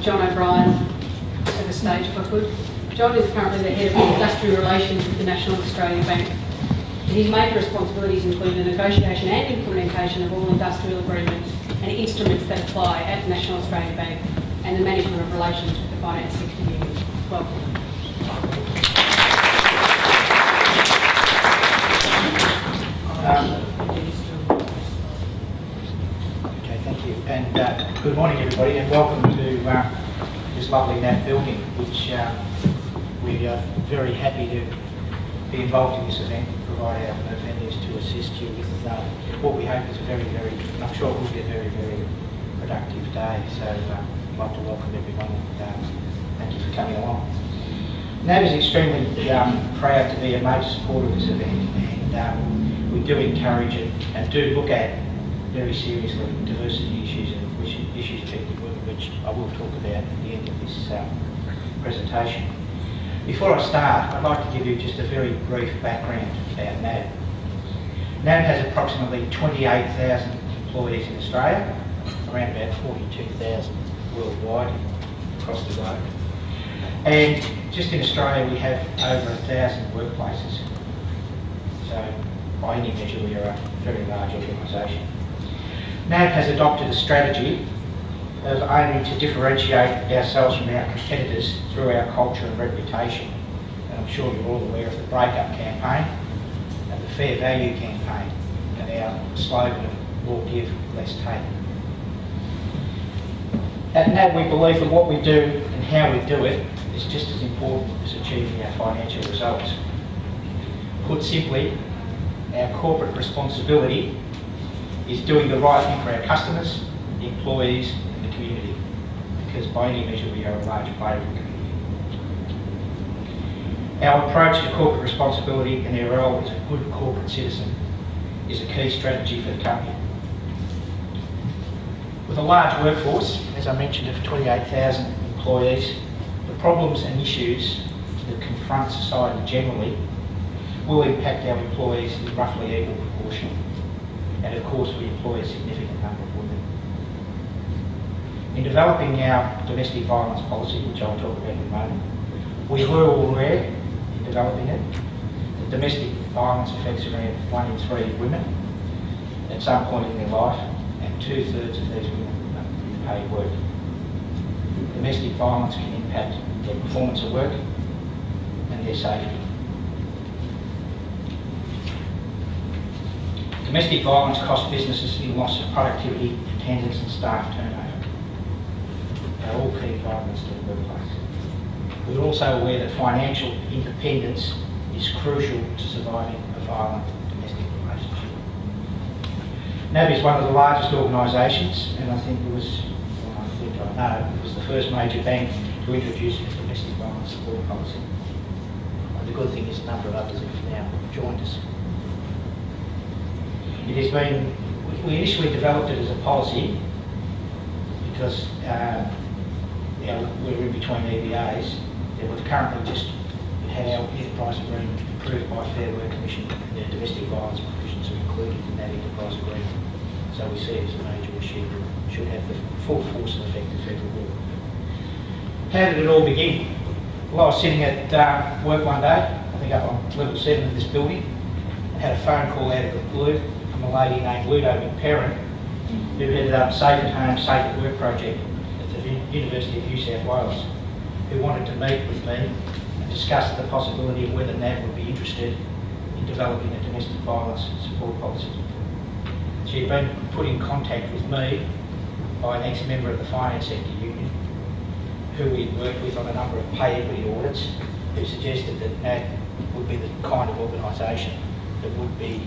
John O'Brien to the stage if I could. John is currently the Head of Industrial Relations with the National Australia Bank. His major responsibilities include the negotiation and implementation of all industrial agreements and instruments that apply at the National Australia Bank and the management of relations with the finance sector unions. Welcome. Okay, thank you. And good morning, everybody, and welcome to this lovely NAB building, which we are very happy to be involved in this event, provide our vendors to assist you with what we hope is a very, I'm sure it will be a very, very productive day. So I'd like to welcome everyone and thank you for coming along. NAB is extremely proud to be a major supporter of this event, and we do encourage it and do look at very seriously diversity issues and issues affecting women, which I will talk about at the end of this presentation. Before I start, I'd like to give you just a very brief background about NAB. NAB has approximately 28,000 employees in Australia, around about 42,000 worldwide across the globe. And just in Australia we have over 1,000 workplaces. So by any measure we are a very large organisation. NAB has adopted a strategy of aiming to differentiate ourselves from our competitors through our culture and reputation. And I'm sure you're all aware of the Breakup campaign and the Fair Value campaign and our slogan of more give, less take. At NAB we believe that what we do and how we do it is just as important as achieving our financial results. Put simply, our corporate responsibility is doing the right thing for our customers, employees and the community, because by any measure we are a large player in the community. Our approach to corporate responsibility and our role as a good corporate citizen is a key strategy for the company. With a large workforce, as I mentioned, of 28,000 employees, the problems and issues that confront society generally will impact our employees in roughly equal proportion. And of course we employ a significant number of women. In developing our domestic violence policy, which I'll talk about in a moment, we were all aware in developing it that domestic violence affects around 1 in 3 women at some point in their life, and 2/3 of these women in paid work. Domestic violence can impact their performance at work and their safety. Domestic violence costs businesses in loss of productivity, attendance and staff turnover. They're all key drivers to the workplace. We're also aware that financial independence is crucial to surviving a violent domestic relationship. NAB is one of the largest organisations, and I think it was the first major bank to introduce a domestic violence support policy. And the good thing is a number of others have now joined us. It has been, we initially developed it as a policy because we're in between EBAs, and we've currently just had our enterprise agreement approved by Fair Work Commission. The domestic violence provisions are included in that enterprise agreement. So we see it as a major issue that should have the full force and effect of federal law. How did it all begin? Well, I was sitting at work one day, I think up on level 7 of this building, and had a phone call out of the blue from a lady named Ludo McPerrin, who headed up Safe at Home, Safe at Work project at the University of New South Wales, who wanted to meet with me and discuss the possibility of whether NAB would be interested in developing a domestic violence support policy. She had been put in contact with me by an ex-member of the finance sector union, who we had worked with on a number of pay equity audits, who suggested that NAB would be the kind of organisation that would be,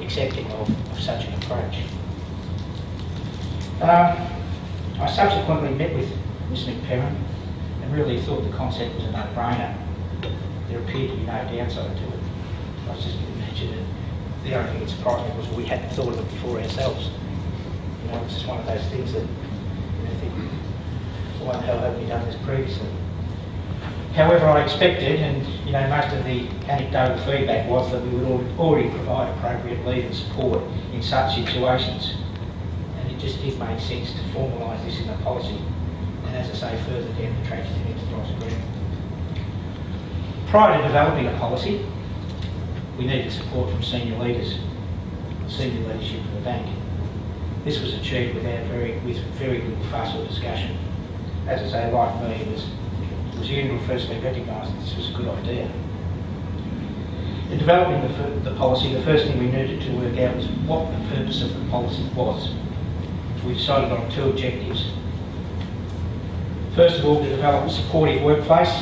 accepting of such an approach. I subsequently met with Ms McPerrin and really thought the concept was a no-brainer. There appeared to be no downside to it. I was just imagine it. The only thing that surprised me was we hadn't thought of it before ourselves. It's just one of those things that I think, why the hell haven't we done this previously? However, I expected, and most of the anecdotal feedback was that we would already provide appropriate leave and support in such situations. And it just did make sense to formalise this in a policy, and as I say, further down the track to the enterprise agreement. Prior to developing a policy, we needed support from senior leadership of the bank. This was achieved with very little fuss or discussion. As I say, like me, it was Union firstly recognised that this was a good idea. In developing the policy, the first thing we needed to work out was what the purpose of the policy was. We decided on 2 objectives. First of all, to develop a supportive workplace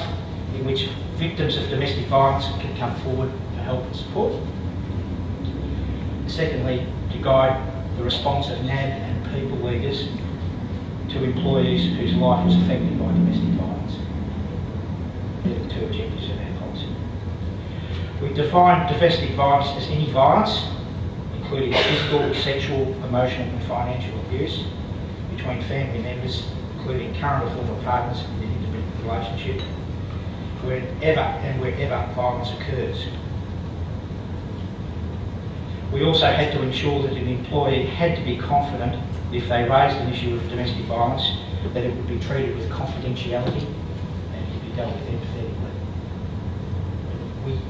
in which victims of domestic violence can come forward for help and support. Secondly, to guide the response of NAB and people leaders to employees whose life was affected by domestic violence. They're the 2 objectives of our policy. We define domestic violence as any violence, including physical, sexual, emotional and financial abuse between family members, including current or former partners in an intimate relationship, wherever violence occurs. We also had to ensure that an employee had to be confident if they raised an issue of domestic violence that it would be treated with confidentiality and to be dealt with empathetically.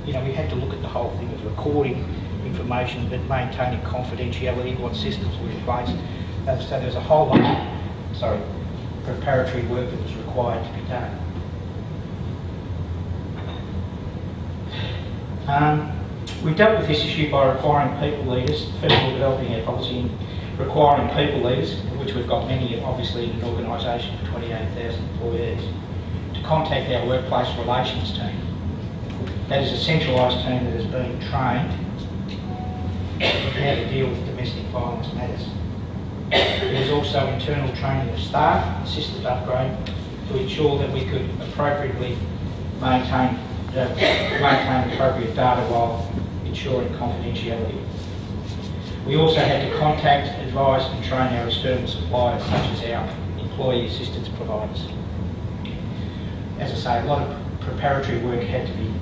We had to look at the whole thing of recording information but maintaining confidentiality, what systems were in place. So there's a whole lot of preparatory work that was required to be done. We dealt with this issue by requiring people leaders, first of all developing our policy and requiring people leaders, which we've got many obviously in an organisation of 28,000 employees, to contact our workplace relations team. That is a centralised team that has been trained on how to deal with domestic violence matters. There was also internal training of staff, systems upgrade to ensure that we could appropriately maintain appropriate data while ensuring confidentiality. We also had to contact, advise and train our external suppliers such as our employee assistance providers. As I say, a lot of preparatory work had to be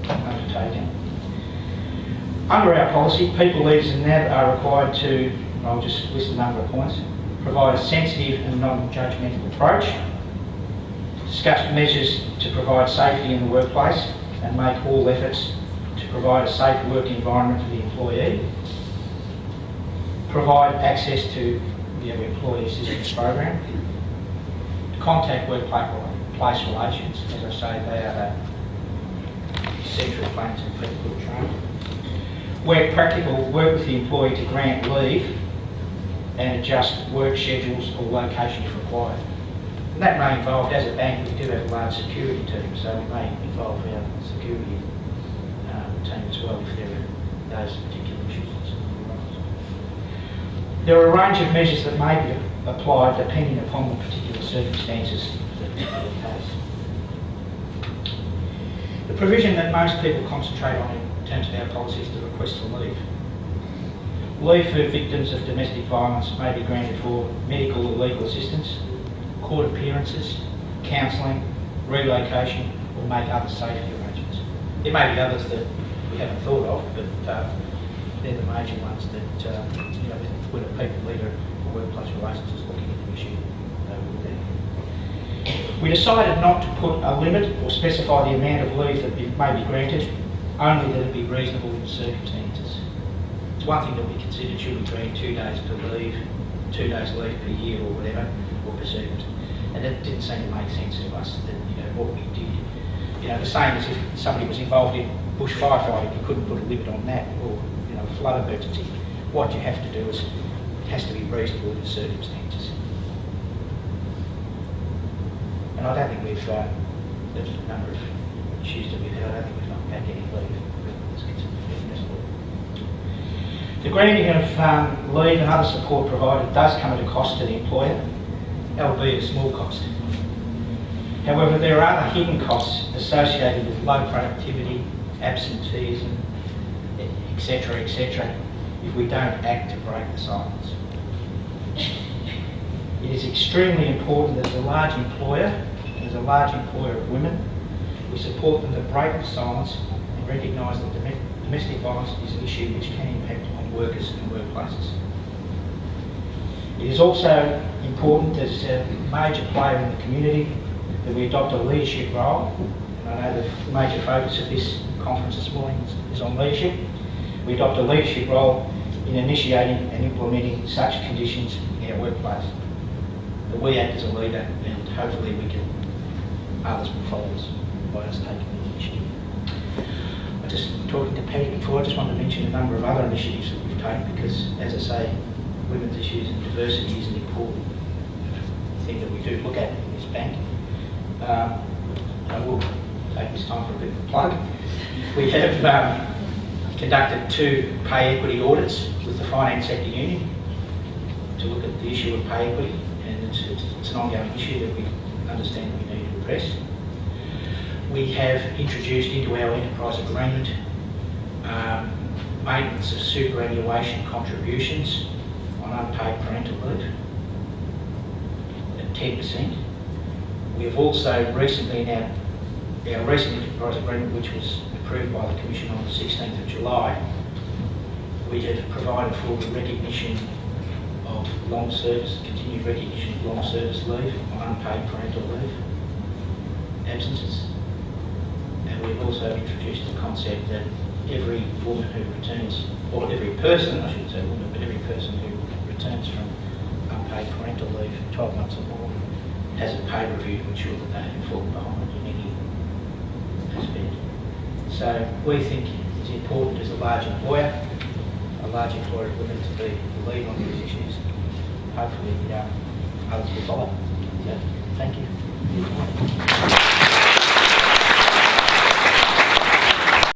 undertaken. Under our policy, people leaders and NAB are required to, I'll just list a number of points, provide a sensitive and non-judgmental approach, discuss measures to provide safety in the workplace and make all efforts to provide a safe work environment for the employee, provide access to the employee assistance program, to contact workplace relations. As I say, they are the central planks and people who are trained. Where practical, work with the employee to grant leave and adjust work schedules or location if required. And that may involve, as a bank, we do have a large security team, so we may involve our security team as well if there are those particular issues. There are a range of measures that may be applied depending upon the particular circumstances of the particular case. The provision that most people concentrate on in terms of our policy is the request for leave. Leave for victims of domestic violence may be granted for medical or legal assistance, court appearances, counselling, relocation, or make other safety arrangements. There may be others that we haven't thought of, but they're the major ones that, when a people leader or workplace relations is looking at the issue, they will do. We decided not to put a limit or specify the amount of leave that may be granted, only that it be reasonable in circumstances. It's one thing that we considered should we grant 2 days per leave, 2 days leave per year or whatever, or per circumstance. And it didn't seem to make sense to us that, what we did. The same as if somebody was involved in bush firefighting, you couldn't put a limit on that, or, flood emergency. What you have to do is, it has to be reasonable in the circumstances. And I don't think we've, there's a number of issues that we've had, I don't think we've knocked back any leave. The granting of leave and other support provided does come at a cost to the employer, albeit a small cost. However, there are other hidden costs associated with low productivity, absenteeism, etc., if we don't act to break the silence. It is extremely important that as a large employer, as a large employer of women, we support them to break the silence and recognise that domestic violence is an issue which can impact on workers and workplaces. It is also important as a major player in the community that we adopt a leadership role. And I know the major focus of this conference this morning is on leadership. We adopt a leadership role in initiating and implementing such conditions in our workplace. That we act as a leader, and hopefully others will follow us by us taking the initiative. I just talking to Patty before, I just want to mention a number of other initiatives that we've taken because, as I say, women's issues and diversity is an important thing that we do look at in this bank. I will take this time for a bit of a plug. We have conducted 2 pay equity audits with the Finance Sector Union to look at the issue of pay equity, and it's an ongoing issue that we understand we need to address. We have introduced into our enterprise agreement maintenance of superannuation contributions on unpaid parental leave at 10%. We have also recently, in our recent enterprise agreement, which was approved by the Commission on the 16th of July, we have provided for the recognition of long service, continued recognition of long service leave on unpaid parental leave absences. And we've also introduced the concept that every woman who returns, or every person, I shouldn't say woman, but every person who returns from unpaid parental leave 12 months or more has a pay review to ensure that they haven't fallen behind in any aspect. So we think it's important as a large employer of women to be the lead on these issues. Hopefully others will follow. So, thank you.